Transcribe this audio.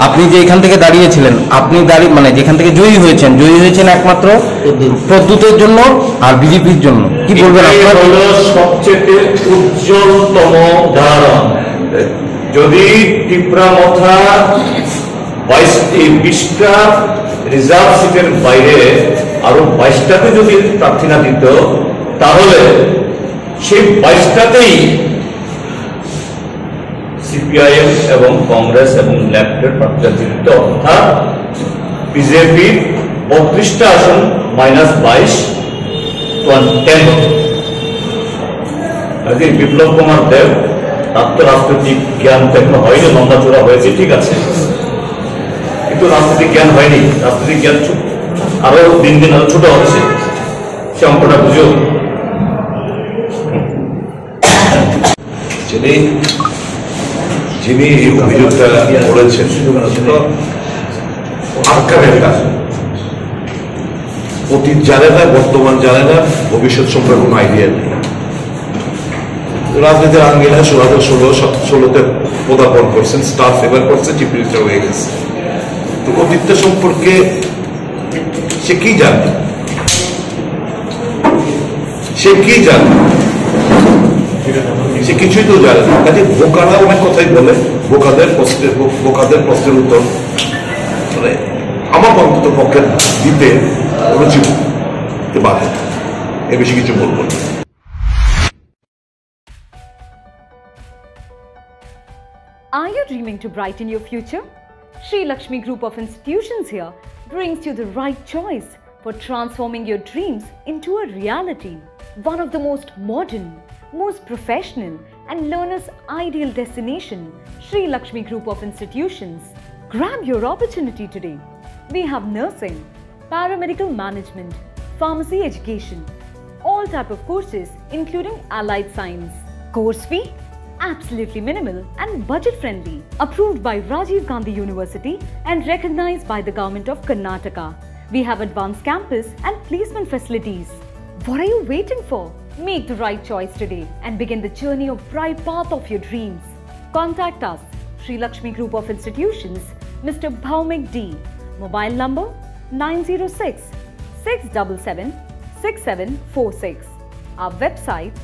আপনি যে এখান থেকে দাঁড়িয়েছিলেন, আপনি মানে যেখান থেকে জয়ী হয়েছেন একমাত্র প্রদ্যুতের জন্য আর বিজেপির জন্য, কি বলবেন আপনার? হলো সবচেয়ে উজ্জ্বলতম উদাহরণ। যদি টিপরামথা 20টা রিজার্ভ সিটের বাইরে আরো 22টাতে যদি প্রার্থী না দিত, তাহলে সেই 22টাতেই সিপিআইএম এবং কংগ্রেস এবং লেফটের প্রার্থীরা জিতত। অর্থাৎ বিজেপির 32টা আসন -22 10। বিপ্লব কুমার দেব, তার তো রাজনৈতিক জ্ঞান এখনো হয়নি, লম্বাচোরা হয়েছে ঠিক আছে, কিন্তু রাজনৈতিক জ্ঞান হয়নি। রাজনৈতিক জ্ঞান আরো দিন দিন আরো ছোট হচ্ছে, সে অঙ্কটা বুঝেও। যিনি এই অভিযোগটা করেছেন আটকারের কাজ, অতীত জানে না, বর্তমান জানে না, ভবিষ্যৎ সম্পর্কে কোনো আইডিয়া নেই। রাজনীতির আঙ্গিনায় 2016-17 পদার্পণ করছেন, স্টার ফেভার করছে, চিফ মিনিস্টার হয়ে গেছে। তো অতীতটা সম্পর্কে সে কি জানে? সে কিছুই তো জানে না। কাজে বোকারা অনেক কথাই বলে, বোকাদের প্রশ্নের উত্তর মানে আমার অন্তত পক্ষে দিতে রুচি বাধে, এ বেশি কিছু বলবো না। Are you dreaming to brighten your future? Sri Lakshmi Group of Institutions here brings you the right choice for transforming your dreams into a reality. One of the most modern, most professional and learners' ideal destination, Sri Lakshmi Group of Institutions. Grab your opportunity today. We have nursing, paramedical management, pharmacy education, all type of courses including allied science. Course fee? Absolutely minimal and budget friendly. Approved by Rajiv Gandhi University and recognized by the Government of Karnataka. We have advanced campus and placement facilities. What are you waiting for? Make the right choice today and begin the journey of bright path of your dreams. Contact us, Sri Lakshmi Group of Institutions, Mr. Bhaumik D. Mobile number 906-677-6746. Our website